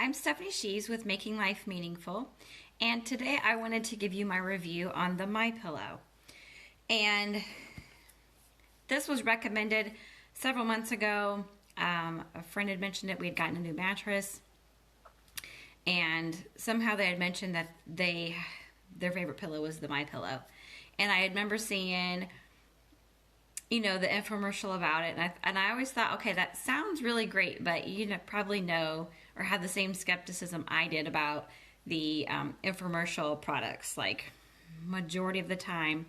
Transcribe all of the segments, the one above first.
I'm Stephanie Shees with Making Life Meaningful, and today I wanted to give you my review on the MyPillow. And this was recommended several months ago. A friend had mentioned it. We had gotten a new mattress, and somehow they had mentioned that their favorite pillow was the MyPillow. And I remember seeing, the infomercial about it, and I always thought, okay, that sounds really great, but probably know or have the same skepticism I did about the infomercial products. Like, majority of the time,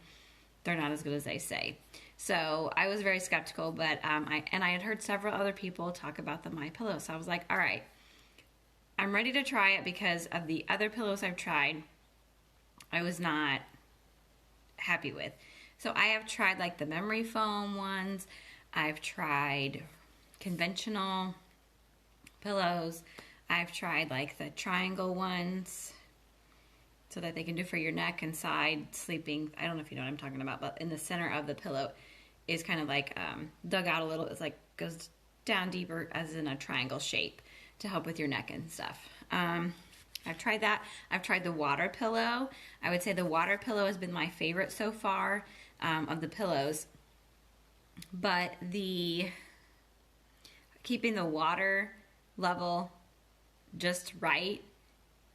they're not as good as they say. So I was very skeptical, but I had heard several other people talk about the MyPillow, so I was like, all right, I'm ready to try it because of the other pillows I've tried, I was not happy with. So I have tried like the memory foam ones. I've tried conventional pillows. I've tried like the triangle ones so that they can do for your neck and side sleeping. I don't know if you know what I'm talking about, but in the center of the pillow is kind of like dug out a little. It's like goes down deeper as in a triangle shape to help with your neck and stuff. I've tried that. I've tried the water pillow. I would say the water pillow has been my favorite so far of the pillows. But keeping the water level just right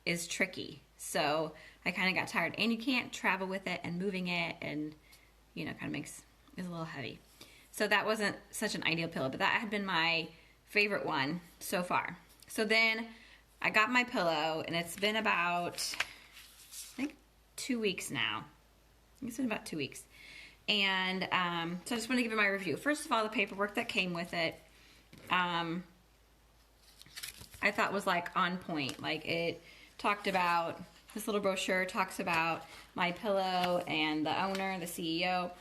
is tricky. So I kind of got tired. And you can't travel with it, and moving it and, kind of is a little heavy. So that wasn't such an ideal pillow, but that had been my favorite one so far. So then I got my pillow, and it's been about, I think, 2 weeks now. I think it's been about 2 weeks. And so I just want to give you my review. First of all, the paperwork that came with it, I thought was like on point. Like, it talked about, this little brochure talks about MyPillow and the owner, the CEO,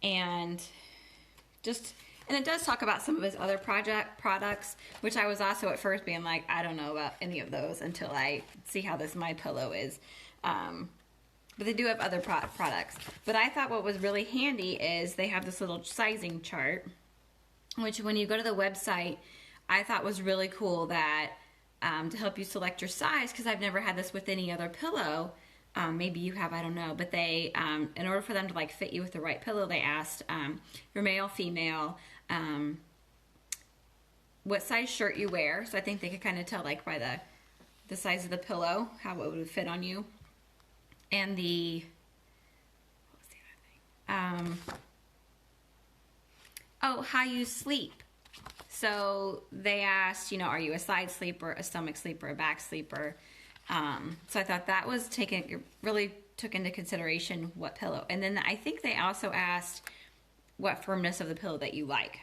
and it does talk about some of his other products, which I was also at first being like, I don't know about any of those until I see how this MyPillow is. But they do have other products. But I thought what was really handy is they have this little sizing chart, which when you go to the website, I thought was really cool that to help you select your size, because I've never had this with any other pillow. Maybe you have, I don't know. But they, in order for them to like fit you with the right pillow, they asked your male, female, what size shirt you wear. So I think they could kind of tell like by the size of the pillow how it would fit on you. And what was the other thing? How you sleep. So they asked, are you a side sleeper, a stomach sleeper, a back sleeper? So I thought that was really took into consideration what pillow. And then I think they also asked what firmness of the pillow that you like.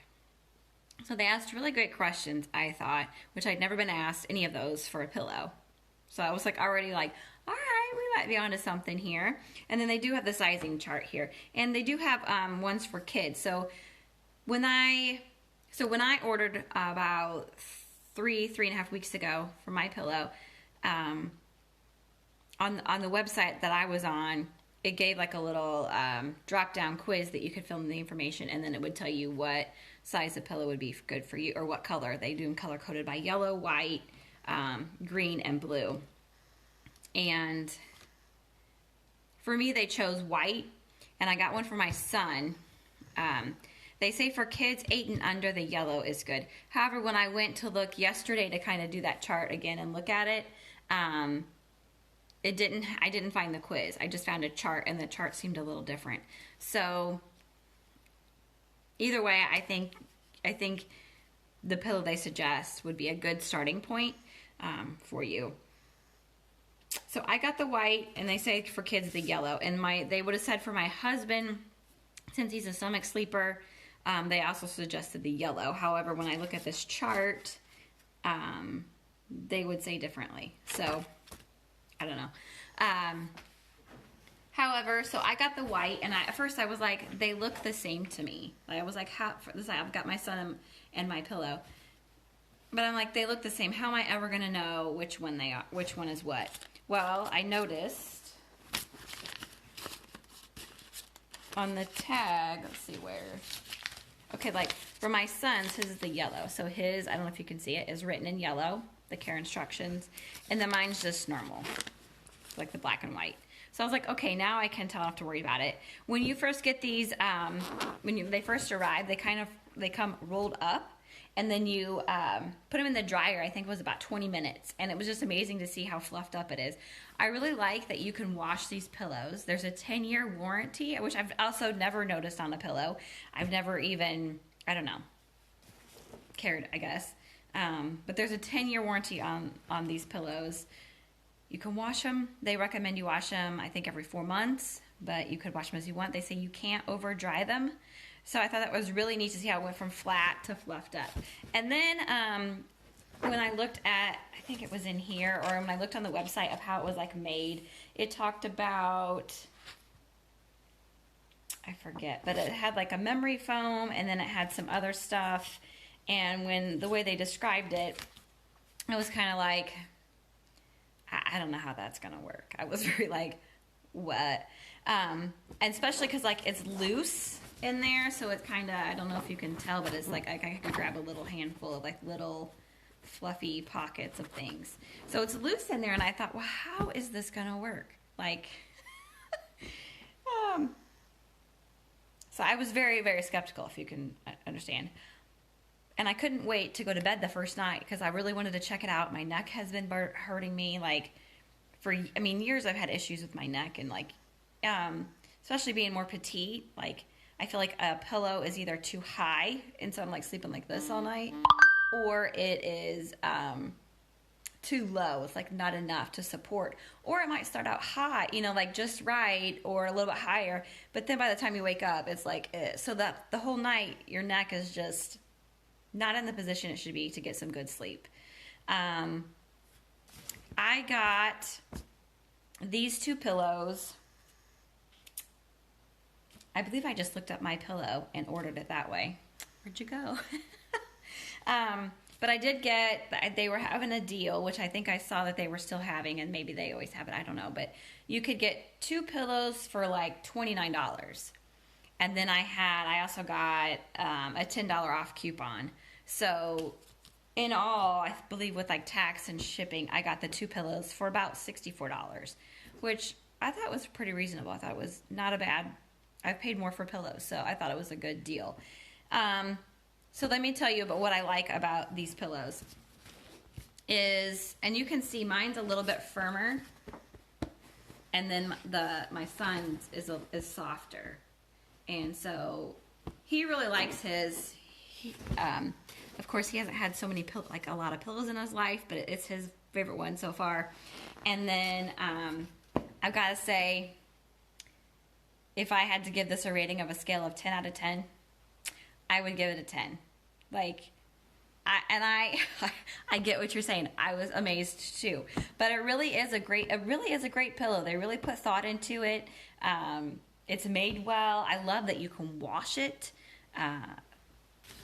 So they asked really great questions, I thought, which I'd never been asked any of those for a pillow. So I was like already like, all right, we might be onto something here. And then they do have the sizing chart here. And they do have ones for kids. So when I ordered about 3.5 weeks ago for MyPillow, on the website that I was on, it gave like a little drop-down quiz that you could fill in the information, and then it would tell you what size of pillow would be good for you, or what color. They do them color-coded by yellow, white, green, and blue. And for me, they chose white, and I got one for my son. They say for kids 8 and under, the yellow is good. However, when I went to look yesterday to kind of do that chart again and look at it, I didn't find the quiz. I just found a chart, and the chart seemed a little different. So either way, I think the pillow they suggest would be a good starting point for you. So I got the white, and they say for kids the yellow. And they would have said for my husband, since he's a stomach sleeper, they also suggested the yellow. However, when I look at this chart, they would say differently. So I don't know. However, so I got the white, and at first I was like, they look the same to me. I was like, I've got my son and MyPillow, but I'm like, they look the same. How am I ever gonna know which one they are, which one is what? Well, I noticed on the tag, let's see where. Okay, like for my son's, his is the yellow. So his, I don't know if you can see it, is written in yellow. the care instructions, and then mine's just normal, like the black and white. So I was like, okay, now I can tell I don't have to worry about it. When you first get these, they first arrive, they come rolled up, and then you put them in the dryer. I think it was about 20 minutes, and it was just amazing to see how fluffed up it is. I really like that you can wash these pillows. There's a 10-year warranty, which I've also never noticed on a pillow. I've never even, I don't know, cared, I guess. But there's a 10-year warranty on these pillows. You can wash them. They recommend you wash them, I think, every 4 months, but you could wash them as you want. They say you can't over dry them. So I thought that was really neat to see how it went from flat to fluffed up. And then when I looked at, I think it was in here, or when I looked on the website of how it was like made, it talked about, I forget, but it had like a memory foam, and then it had some other stuff. And when the way they described it, it was kind of like, I don't know how that's gonna work. I was very like, what? And especially because like it's loose in there, so it's kind of, I don't know if you can tell, but it's like I could grab a little handful of like little fluffy pockets of things. So it's loose in there, and I thought, well, how is this gonna work? Like, so I was very, very skeptical, if you can understand. And I couldn't wait to go to bed the first night because I really wanted to check it out. My neck has been hurting me, like, for, I mean, years I've had issues with my neck, and like, especially being more petite, like, I feel like a pillow is either too high, and so I'm like sleeping like this all night, or it is too low. It's like not enough to support, or it might start out high, you know, like just right, or a little bit higher, but then by the time you wake up, it's like, so that the whole night your neck is just not in the position it should be to get some good sleep. I got these two pillows. I believe I just looked up MyPillow and ordered it that way. Where'd you go? But I did get, they were having a deal, which I think I saw that they were still having, and maybe they always have it, I don't know. But you could get 2 pillows for like $29. And then I also got a $10 off coupon. So in all, I believe with like tax and shipping, I got the 2 pillows for about $64, which I thought was pretty reasonable. I thought it was not a bad, I've paid more for pillows, so I thought it was a good deal. So let me tell you about what I like about these pillows is, and you can see mine's a little bit firmer, and then my son's is softer. And so he really likes his. Of course, he hasn't had so many like a lot of pillows in his life, but it's his favorite one so far. And then I've got to say, if I had to give this a rating of a scale of 10 out of 10, I would give it a 10. Like, I get what you're saying. I was amazed too. But it really is a great pillow. They really put thought into it. It's made well. I love that you can wash it.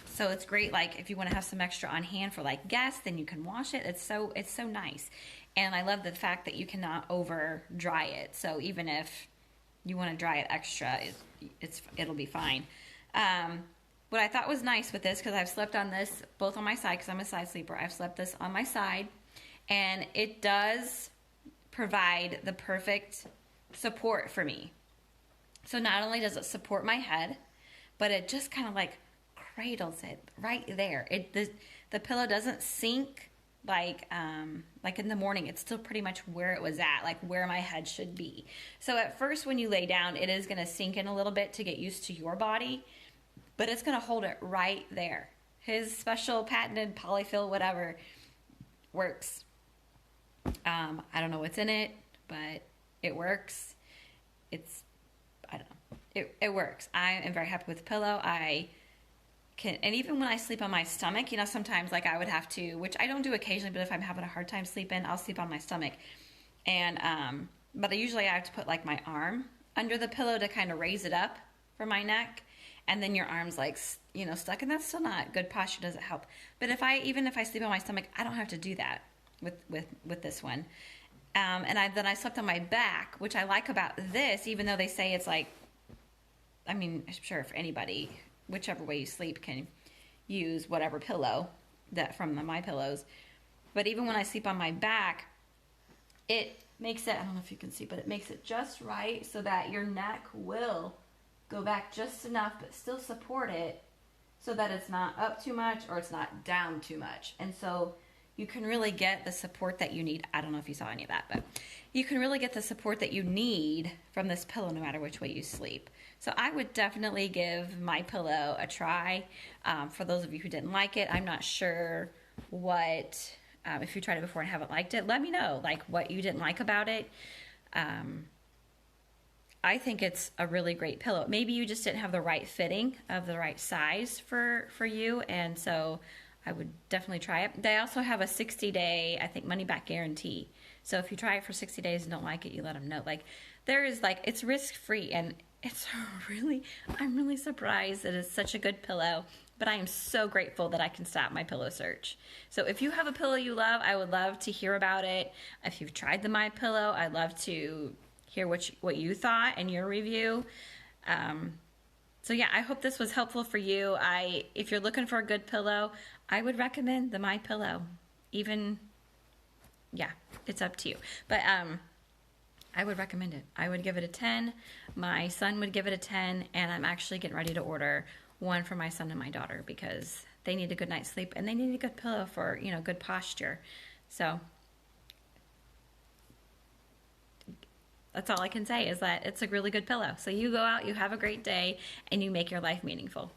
So it's great, like, if you want to have some extra on hand for, like, guests, then you can wash it. It's so nice. And I love the fact that you cannot over dry it. So even if you want to dry it extra, it'll be fine. What I thought was nice with this, because I've slept on this both on my side, because I'm a side sleeper. I've slept this on my side, and it does provide the perfect support for me. So not only does it support my head, but it just kind of like cradles it right there. The pillow doesn't sink like in the morning. It's still pretty much where it was at, like where my head should be. So at first when you lay down, it is going to sink in a little bit to get used to your body, but it's going to hold it right there. His special patented polyfill whatever works. I don't know what's in it, but it works. I don't know. It works. I am very happy with the pillow. And even when I sleep on my stomach, you know, sometimes like I would have to, which I don't do occasionally, but if I'm having a hard time sleeping, I'll sleep on my stomach. And, but usually I have to put like my arm under the pillow to kind of raise it up for my neck. And then your arm's like, you know, stuck, and that's still not good posture, doesn't help. But even if I sleep on my stomach, I don't have to do that with this one. And then I slept on my back, which I like about this, even though they say it's like, I mean, I'm sure if anybody, whichever way you sleep, can use whatever pillow that from the MyPillows. But even when I sleep on my back, it makes it, I don't know if you can see, but it makes it just right so that your neck will go back just enough but still support it so that it's not up too much or it's not down too much. And so you can really get the support that you need. I don't know if you saw any of that, but you can really get the support that you need from this pillow no matter which way you sleep. So I would definitely give MyPillow a try. For those of you who didn't like it, I'm not sure what, if you tried it before and haven't liked it, let me know like what you didn't like about it. I think it's a really great pillow. Maybe you just didn't have the right fitting of the right size for you, and so I would definitely try it. They also have a 60-day, I think, money-back guarantee. So if you try it for 60 days and don't like it, you let them know. Like, there is, like, it's risk-free, and it's really, I'm really surprised that it's such a good pillow, but I am so grateful that I can stop my pillow search. So if you have a pillow you love, I would love to hear about it. If you've tried the MyPillow, I'd love to hear what you thought and your review. So yeah, I hope this was helpful for you. If you're looking for a good pillow, I would recommend the MyPillow. Even, yeah, it's up to you. But I would recommend it. I would give it a 10. My son would give it a 10, and I'm actually getting ready to order one for my son and my daughter because they need a good night's sleep and they need a good pillow for, good posture. So that's all I can say is that it's a really good pillow. So you go out, you have a great day, and you make your life meaningful.